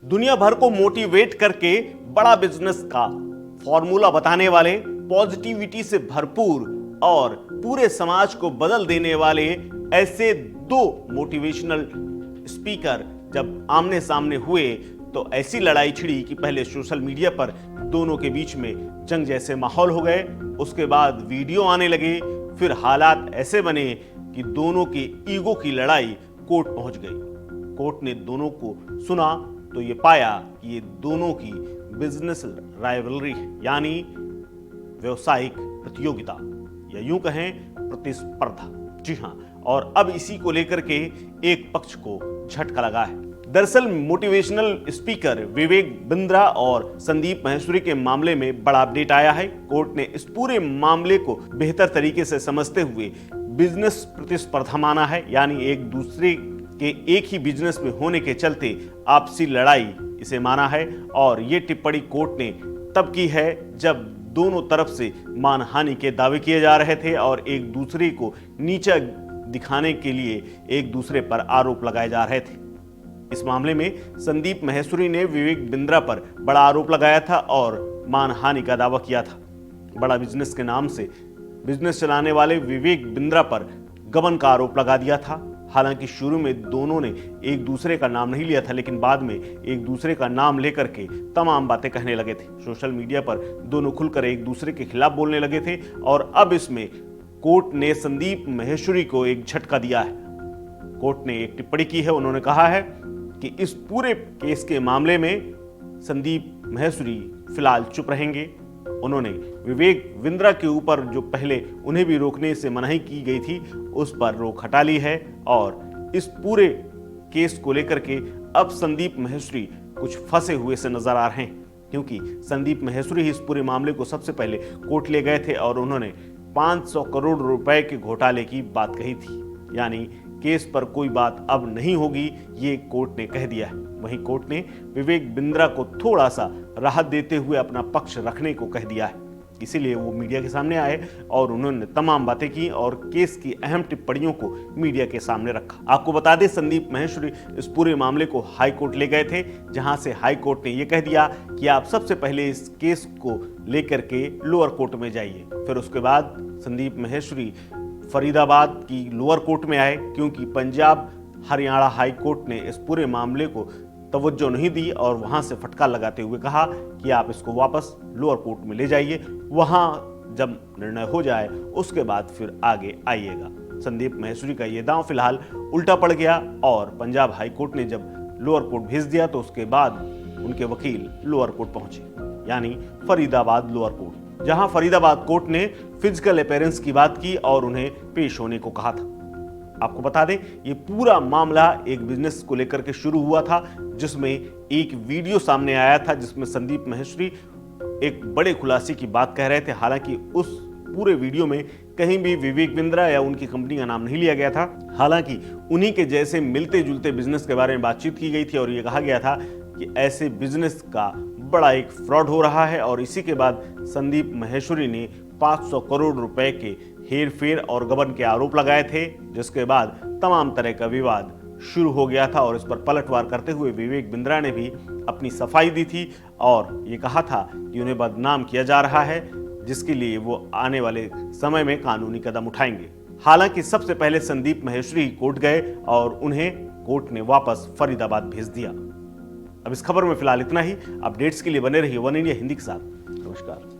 दुनिया भर को मोटिवेट करके बड़ा बिजनेस का फॉर्मूला बताने वाले, पॉजिटिविटी से भरपूर और पूरे समाज को बदल देने वाले ऐसे दो मोटिवेशनल स्पीकर जब आमने सामने हुए तो ऐसी लड़ाई छिड़ी कि पहले सोशल मीडिया पर दोनों के बीच में जंग जैसे माहौल हो गए। उसके बाद वीडियो आने लगे, फिर हालात ऐसे बने कि दोनों की ईगो की लड़ाई कोर्ट पहुंच गई। कोर्ट ने दोनों को सुना तो ये पाया कि ये दोनों की बिजनेस राइवलरी है, यानी व्यवसायिक प्रतियोगिता या यूं कहें प्रतिस्पर्धा। जी हां, और अब इसी को लेकर के एक पक्ष को झटका लगा है। दरअसल मोटिवेशनल स्पीकर विवेक बिंद्रा और संदीप माहेश्वरी के मामले में बड़ा अपडेट आया है। कोर्ट ने इस पूरे मामले को बेहतर तरीके से समझते हुए बिजनेस प्रतिस्पर्धा माना है, यानी एक दूसरे के एक ही बिजनेस में होने के चलते आपसी लड़ाई इसे माना है। और ये टिप्पणी कोर्ट ने तब की है जब दोनों तरफ से मानहानि के दावे किए जा रहे थे और एक दूसरे को नीचा दिखाने के लिए एक दूसरे पर आरोप लगाए जा रहे थे। इस मामले में संदीप माहेश्वरी ने विवेक बिंद्रा पर बड़ा आरोप लगाया था और मानहानि का दावा किया था। बड़ा बिजनेस के नाम से बिजनेस चलाने वाले विवेक बिंद्रा पर गबन का आरोप लगा दिया था। हालांकि शुरू में दोनों ने एक दूसरे का नाम नहीं लिया था, लेकिन बाद में एक दूसरे का नाम लेकर के तमाम बातें कहने लगे थे। सोशल मीडिया पर दोनों खुलकर एक दूसरे के खिलाफ बोलने लगे थे और अब इसमें कोर्ट ने संदीप माहेश्वरी को एक झटका दिया है। कोर्ट ने एक टिप्पणी की है। उन्होंने कहा है कि इस पूरे केस के मामले में संदीप माहेश्वरी फिलहाल चुप रहेंगे। उन्होंने विवेक बिंद्रा के ऊपर जो पहले उन्हें भी रोकने से मनाही की गई थी उस पर रोक हटा ली है और इस पूरे केस को लेकर के अब संदीप माहेश्वरी कुछ फंसे हुए से नजर आ रहे हैं, क्योंकि संदीप माहेश्वरी ही इस पूरे मामले को सबसे पहले कोर्ट ले गए थे और उन्होंने 500 करोड़ रुपए के घोटाले की बात कही थी, यानी केस पर कोई बात अब नहीं होगी, ये कोर्ट ने कह दिया है। वहीं कोर्ट ने विवेक बिंद्रा को थोड़ा सा राहत देते हुए अपना पक्ष रखने को कह दिया है। इसीलिए वो मीडिया के सामने आए और उन्होंने तमाम बातें की और केस की अहम टिप्पणियों को मीडिया के सामने रखा। आपको बता दें, संदीप माहेश्वरी इस पूरे मामले को हाई कोर्ट ले गए थे, जहां से हाई कोर्ट ने यह कह दिया कि आप सबसे पहले इस केस को लेकर के लोअर कोर्ट में जाइए। फिर उसके बाद संदीप माहेश्वरी फरीदाबाद की लोअर कोर्ट में आए, क्योंकि पंजाब हरियाणा हाई कोर्ट ने इस पूरे मामले को तवज्जो नहीं दी और वहां से फटकार लगाते हुए कहा कि आप इसको वापस लोअर कोर्ट में ले जाइए, वहां जब निर्णय हो जाए उसके बाद फिर आगे आइएगा। संदीप माहेश्वरी का ये दांव फिलहाल उल्टा पड़ गया और पंजाब हाई कोर्ट ने जब लोअर कोर्ट भेज दिया तो उसके बाद उनके वकील लोअर कोर्ट पहुंचे, यानी फरीदाबाद लोअर कोर्ट, जहां फरीदाबाद कोर्ट ने फिजिकल अपीयरेंस की बात की और उन्हें पेश होने को कहा था। आपको बता दें, ये पूरा मामला एक बिजनेस को लेकर के शुरू हुआ था, जिसमें एक वीडियो सामने आया था जिसमें संदीप माहेश्वरी एक बड़े खुलासे की बात कह रहे थे। हालांकि उस पूरे वीडियो में कहीं भी विवेक बिंद्रा या उनकी कंपनी का नाम नहीं लिया गया था। हालांकि उन्हीं के जैसे मिलते जुलते बिजनेस के बारे में बातचीत की गई थी और ये कहा गया था कि ऐसे बिजनेस का बड़ा एक फ्रॉड हो रहा है और इसी के बाद संदीप माहेश्वरी ने 500 करोड़ रुपए के हेर फेर और गबन के आरोप लगाए थे, जिसके बाद तमाम तरह का विवाद शुरू हो गया था। और इस पर पलटवार करते हुए विवेक बिंद्रा ने भी अपनी सफाई दी थी और ये कहा था कि उन्हें बदनाम किया जा रहा है, जिसके लिए वो आने वाले समय में कानूनी कदम उठाएंगे। हालांकि सबसे पहले संदीप माहेश्वरी कोर्ट गए और उन्हें कोर्ट ने वापस फरीदाबाद भेज दिया। अब इस खबर में फिलहाल इतना ही। अपडेट्स के लिए बने रहिए वन इंडिया हिंदी के साथ। नमस्कार।